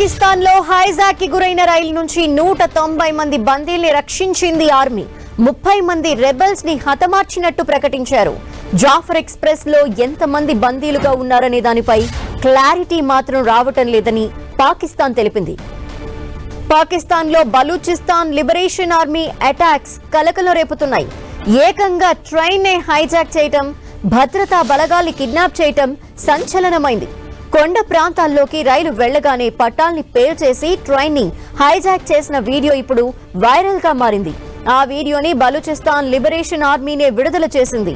ఆఫ్ఘనిస్తాన్ లో హైజాక్ కి గురైన రైలు నుంచి 190 మంది బందీల్ని రక్షించింది ఆర్మీ. 30 మంది రెబెల్స్ ని హతమార్చినట్టు ప్రకటించారు. జాఫర్ ఎక్స్ప్రెస్ లో ఎంతమంది బందీలుగా ఉన్నారనే దానిపై క్లారిటీ మాత్రం రావటం లేదని పాకిస్తాన్ తెలిపింది. పాకిస్తాన్ లో బలూచిస్తాన్ లిబరేషన్ ఆర్మీ అటాక్స్ కలకలం రేపుతున్నాయి. ఏకంగా ట్రైన్ నే హైజాక్ చేయటం, భద్రతా బలగాల్ని కిడ్నాప్ చేయటం సంచలనమైంది. కొండ ప్రాంతాల్లోకి రైలు వెళ్లగానే పట్టాల్ని పేల్చేసి ట్రైన్ ని హైజాక్ చేసిన వీడియో ఇప్పుడు వైరల్ గా మారింది. ఆ వీడియోని బలూచిస్తాన్ లిబరేషన్ ఆర్మీనే విడుదల చేసింది.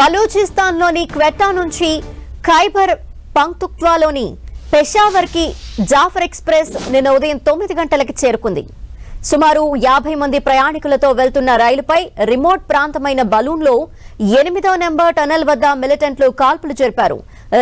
బలూచిస్తాన్ లోని క్వెట్టా నుంచి ఖైబర్ పంక్తుక్వాలోని పెషావర్ కి జాఫర్ ఎక్స్ప్రెస్ నిన్న ఉదయం 9 గంటలకి చేరుకుంది. సుమారు 50 మంది ప్రయాణికులతో వెళ్తున్న రైలుపై రిమోట్ ప్రాంతమైన బలూన్ లో 8వ నెంబర్ టనల్ వద్ద మిలిటెంట్లు కాల్పులు జరిపారు.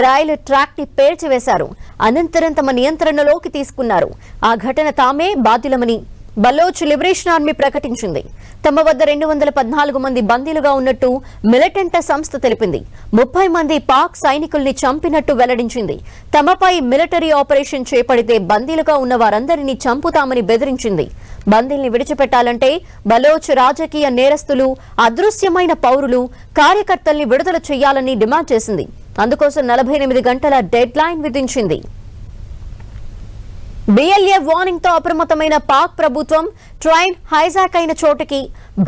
రైలు ట్రాక్ ని పేల్చివేశారు. అనంతరం తమ నియంత్రణలోకి తీసుకున్నారు. ఆ ఘటన తామే బాధ్యులమని బలోచ్ లిబరేషన్ ఆర్మీ ప్రకటించింది. తమ వద్ద 214 మంది బందీలుగా ఉన్నట్టు మిలిటెంట్ సంస్థ తెలిపింది. 30 మంది పాక్ సైనికుల్ని చంపినట్టు వెల్లడించింది. తమపై మిలిటరీ ఆపరేషన్ చేపడితే బందీలుగా ఉన్న వారందరినీ చంపుతామని బెదిరించింది. బందీల్ని విడిచిపెట్టాలంటే బలోచ్ రాజకీయ నేరస్తులు, అదృశ్యమైన పౌరులు, కార్యకర్తల్ని విడుదల చేయాలని డిమాండ్ చేసింది. అందుకోసం 48 గంటల డెడ్ లైన్ విధించింది. బిఎల్ఏ వార్నింగ్ తో అప్రమత్తమైన పాక్ ప్రభుత్వం ట్రైన్ హైజాక్ అయిన చోటుకి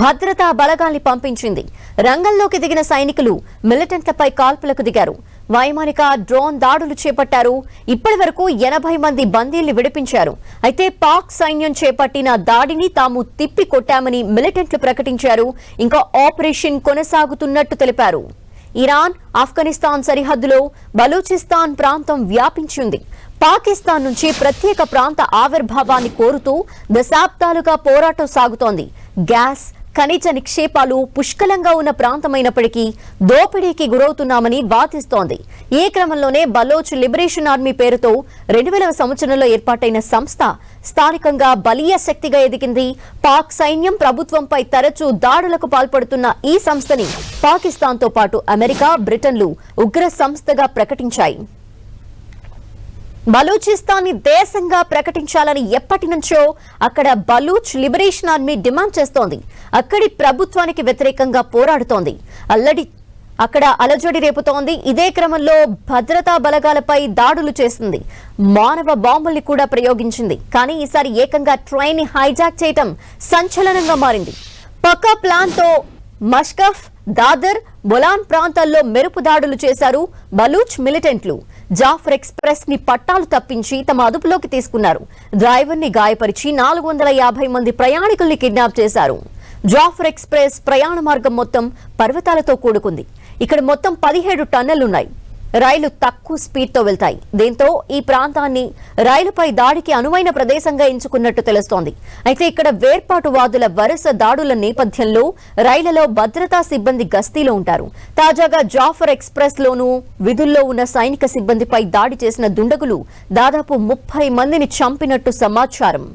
భద్రతా బలగాల్ని పంపించింది. రంగంలోకి దిగిన సైనికులు మిలిటెంట్లపై కాల్పులకు దిగారు. వైమానిక డ్రోన్ దాడులు చేపట్టారు. ఇప్పటి వరకు 80 మంది బందీల్ని విడిపించారు. అయితే పాక్ సైన్యం చేపట్టిన దాడిని తాము తిప్పి కొట్టామని మిలిటెంట్లు ప్రకటించారు. ఇంకా ఆపరేషన్ కొనసాగుతున్నట్టు తెలిపారు. ఇరాన్ ఆఫ్ఘనిస్తాన్ సరిహద్దులో బలూచిస్తాన్ ప్రాంతం వ్యాపించి ఉంది. పాకిస్తాన్ నుంచి ప్రత్యేక ప్రాంత ఆవిర్భావాన్ని కోరుతూ దశాబ్దాలుగా పోరాటం సాగుతోంది. గ్యాస్, ఖనిజ నిక్షేపాలు పుష్కలంగా ఉన్న ప్రాంతమైనప్పటికీ దోపిడీకి గురవుతున్నామని వాదిస్తోంది. ఈ క్రమంలోనే బలోచ్ లిబరేషన్ ఆర్మీ పేరుతో 2000వ సంవత్సరంలో ఏర్పాటైన సంస్థ స్థానికంగా బలీయ శక్తిగా ఎదిగింది. పాక్ సైన్యం ప్రభుత్వంపై తరచూ దాడులకు పాల్పడుతున్న ఈ సంస్థని పాకిస్తాన్తో పాటు అమెరికా, బ్రిటన్లు ఉగ్ర సంస్థగా ప్రకటించాయి. బలూచిస్తాన్ ని దేశంగా ప్రకటించాలని ఎప్పటి నుంచో అక్కడ బలూచ్ లిబరేషన్ ఆర్మీ డిమాండ్ చేస్తోంది. అక్కడి ప్రభుత్వానికి వ్యతిరేకంగా పోరాడుతోంది. అక్కడ అలజడి రేపుతోంది. ఇదే క్రమంలో భద్రతా బలగాలపై దాడులు చేసింది. మానవ బాంబుల్ని కూడా ప్రయోగించింది. కానీ ఈసారి ఏకంగా ట్రైన్ ని హైజాక్ చేయటం సంచలనంగా మారింది. పక్కా ప్లాన్ తో మష్కఫ్, దాదర్, బొలాన్ ప్రాంతాల్లో మెరుపు దాడులు చేశారు బలూచ్ మిలిటెంట్లు. జాఫర్ ఎక్స్ప్రెస్ ని పట్టాలు తప్పించి తమ అదుపులోకి తీసుకున్నారు. డ్రైవర్ ని గాయపరిచి 450 మంది ప్రయాణికుల్ని కిడ్నాప్ చేశారు. జాఫర్ ఎక్స్ప్రెస్ ప్రయాణ మార్గం మొత్తం పర్వతాలతో కూడుకుంది. ఇక్కడ మొత్తం 17 టన్నెలున్నాయి. రైలు తక్కువ స్పీడ్ తో వెళ్తాయి. దీంతో ఈ ప్రాంతాన్ని రైలుపై దాడికి అనువైన ప్రదేశంగా ఎంచుకున్నట్టు తెలుస్తోంది. అయితే ఇక్కడ వేర్పాటువాదుల వరుస దాడుల నేపథ్యంలో రైళ్లలో భద్రతా సిబ్బంది గస్తీలో ఉంటారు. తాజాగా జాఫర్ ఎక్స్ప్రెస్ లోనూ విధుల్లో ఉన్న సైనిక సిబ్బందిపై దాడి చేసిన దుండగులు దాదాపు 30 మందిని చంపినట్టు సమాచారం.